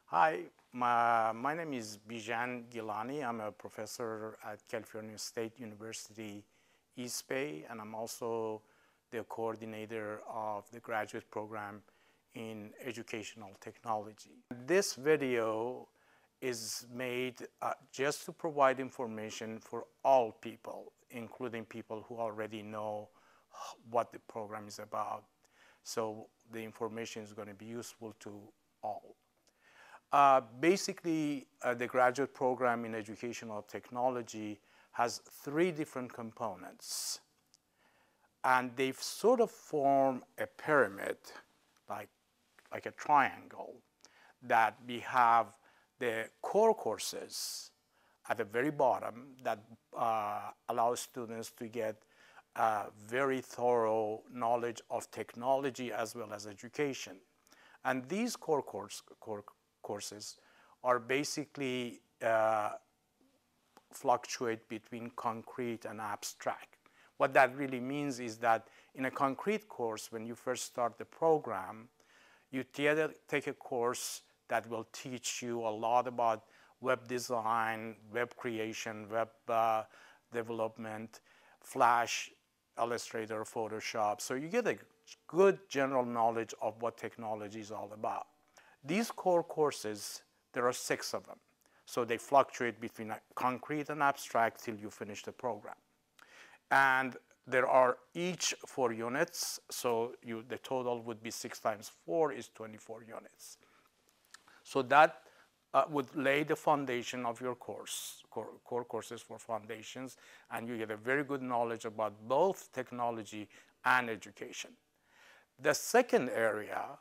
Hi, my name is Bijan Gilani. I'm a professor at California State University, East Bay, and I'm also the coordinator of the graduate program in educational technology. This video is made just to provide information for all people, including people who already know what the program is about. So the information is going to be useful to all. Basically, the graduate program in educational technology has three different components. And they sort of form a pyramid, like a triangle, that we have the core courses at the very bottom that allow students to get very thorough knowledge of technology as well as education. And these core courses are basically fluctuate between concrete and abstract. What that really means is that in a concrete course, when you first start the program, you take a course that will teach you a lot about web design, web creation, web development, Flash, Illustrator, Photoshop. So you get a good general knowledge of what technology is all about. These core courses, there are 6 of them. So they fluctuate between concrete and abstract till you finish the program. And there are each 4 units, so the total would be 6 times 4 is 24 units. So that would lay the foundation of your core courses for foundations, and you get a very good knowledge about both technology and education. The second area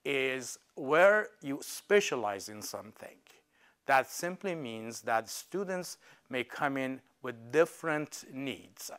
is where you specialize in something. That simply means that students may come in with different needs.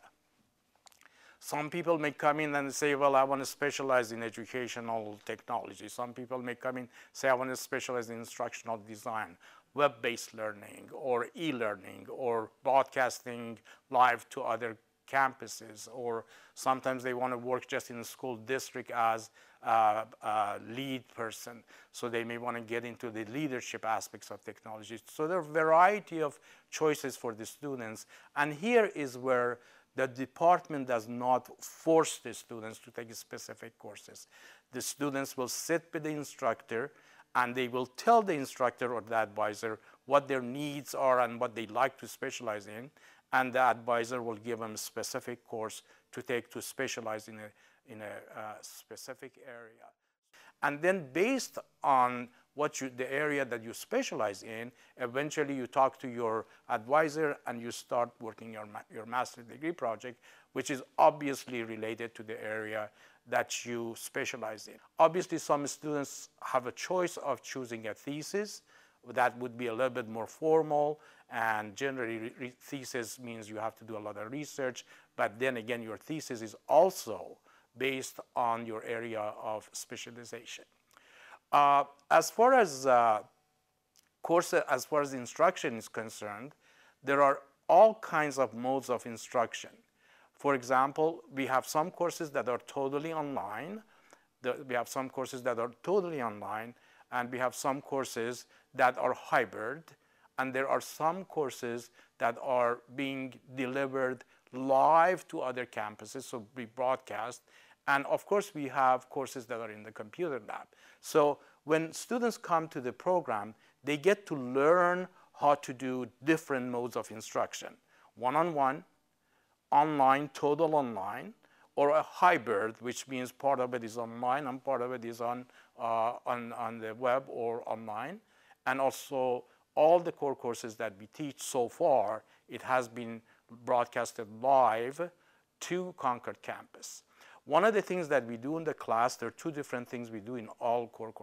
Some people may come in and say, well, I want to specialize in educational technology. Some people may come in and say, I want to specialize in instructional design, web-based learning, or e-learning, or broadcasting live to other campuses, or sometimes they want to work just in a school district as a lead person, so they may want to get into the leadership aspects of technology. So there are a variety of choices for the students, and here is where the department does not force the students to take specific courses. The students will sit with the instructor, and they will tell the instructor or the advisor what their needs are and what they'd like to specialize in, and the advisor will give them a specific course to take to specialize in a specific area. And then based on the area that you specialize in, eventually you talk to your advisor and you start working your master's degree project, which is obviously related to the area that you specialize in. Obviously, some students have a choice of choosing a thesis. That would be a little bit more formal, and generally thesis means you have to do a lot of research, but then again your thesis is also based on your area of specialization. As far as instruction is concerned, there are all kinds of modes of instruction. For example, we have some courses that are totally online. We have some courses that are totally online, and we have some courses that are hybrid, and there are some courses that are being delivered live to other campuses, so we broadcast. And of course, we have courses that are in the computer lab. So when students come to the program, they get to learn how to do different modes of instruction: one-on-one, online, total online, or a hybrid, which means part of it is online and part of it is on the web or online. And also, all the core courses that we teach so far, it has been broadcasted live to Concord campus. One of the things that we do in the class, there are 2 different things we do in all core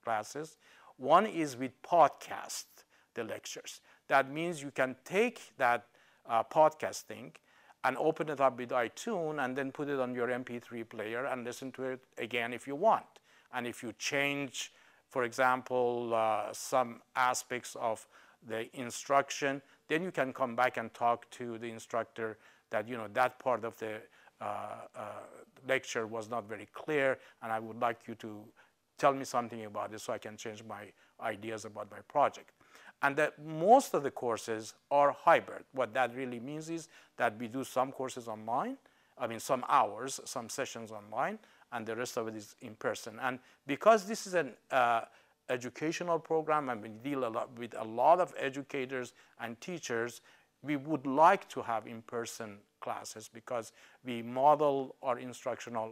classes. One is we podcast the lectures. That means you can take that podcasting and open it up with iTunes and then put it on your MP3 player and listen to it again if you want. And if you change, for example, some aspects of the instruction, then you can come back and talk to the instructor that, that part of the lecture was not very clear, and I would like you to tell me something about this so I can change my ideas about my project. And that most of the courses are hybrid. What that really means is that we do some courses online, some hours, some sessions online, and the rest of it is in person. And because this is an educational program and we deal with a lot of educators and teachers, we would like to have in-person classes because we model our instructional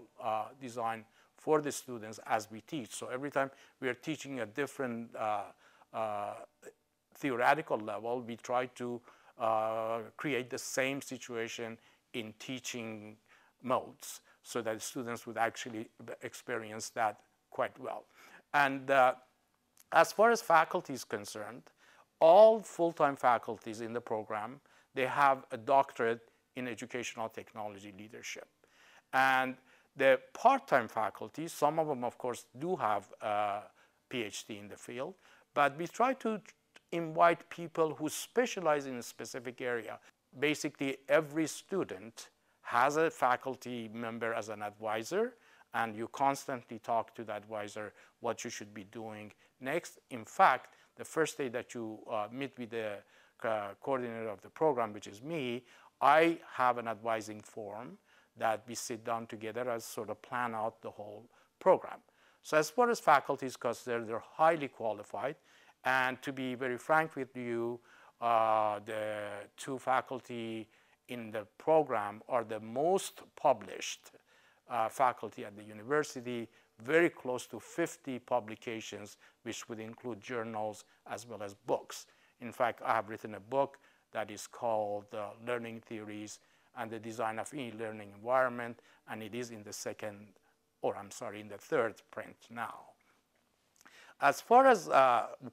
design for the students as we teach. So every time we are teaching a different theoretical level, we try to create the same situation in teaching modes so that students would actually experience that quite well. And as far as faculty is concerned, all full-time faculties in the program, they have a doctorate in educational technology leadership. And the part-time faculty, some of them, of course, do have a PhD in the field, but we try to invite people who specialize in a specific area. Basically, every student has a faculty member as an advisor, and you constantly talk to the advisor what you should be doing next. In fact, the first day that you meet with the coordinator of the program, which is me, I have an advising forum that we sit down together as sort of plan out the whole program. So as far as faculty is concerned, they're highly qualified. And to be very frank with you, the two faculty in the program are the most published faculty at the university, very close to 50 publications, which would include journals as well as books. In fact, I have written a book that is called Learning Theories and the Design of E-Learning Environment, and it is in the in the third print now. As far as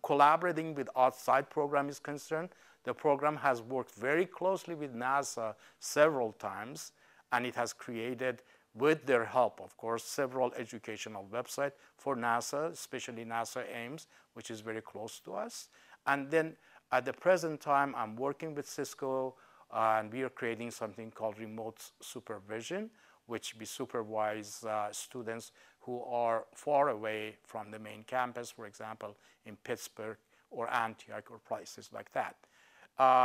collaborating with outside program is concerned, the program has worked very closely with NASA several times, and it has created, with their help, of course, several educational websites for NASA, especially NASA Ames, which is very close to us. And then at the present time, I'm working with Cisco, and we are creating something called remote supervision, which we supervise students who are far away from the main campus, for example, in Pittsburgh or Antioch or places like that.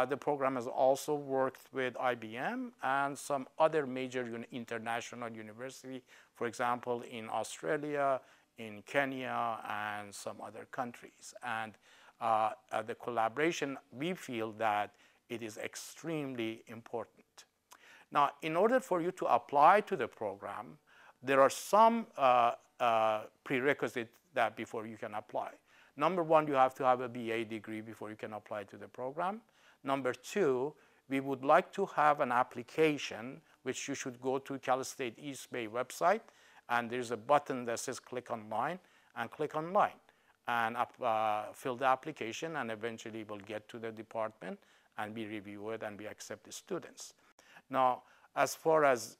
The program has also worked with IBM and some other major international universities, for example, in Australia, in Kenya, and some other countries. And the collaboration, we feel that it is extremely important. Now, in order for you to apply to the program, there are some prerequisites that before you can apply. Number one, you have to have a BA degree before you can apply to the program. Number two, we would like to have an application, which you should go to Cal State East Bay website, and there's a button that says click online, and click online, and fill the application, and eventually we'll get to the department, and we review it, and we accept the students. Now, as far as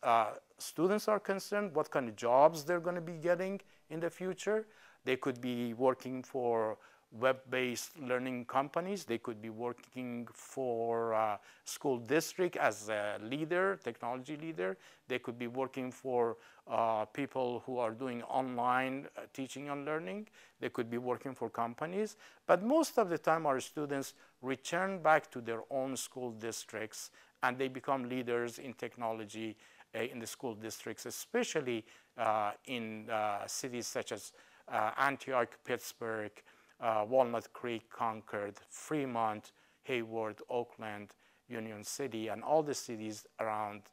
students are concerned, what kind of jobs they're going to be getting in the future, they could be working for web-based learning companies. They could be working for school district as a leader, technology leader. They could be working for people who are doing online teaching and learning. They could be working for companies. But most of the time, our students return back to their own school districts, and they become leaders in technology in the school districts, especially in cities such as Antioch, Pittsburgh, Walnut Creek, Concord, Fremont, Hayward, Oakland, Union City, and all the cities around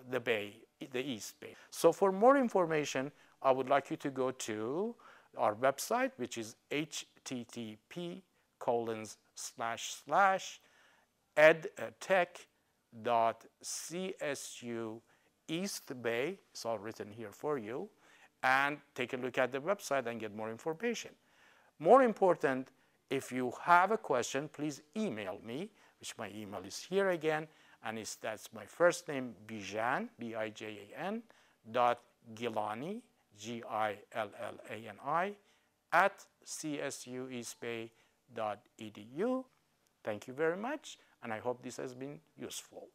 the Bay, the East Bay. So for more information, I would like you to go to our website, which is http://edtech.csueastbay, it's all written here for you, and take a look at the website and get more information. More important, if you have a question, please email me, which my email is here again, and that's my first name, Bijan, B-I-J-A-N, .Gilani, G-I-L-L-A-N-I, @csueastbay.edu. Thank you very much, and I hope this has been useful.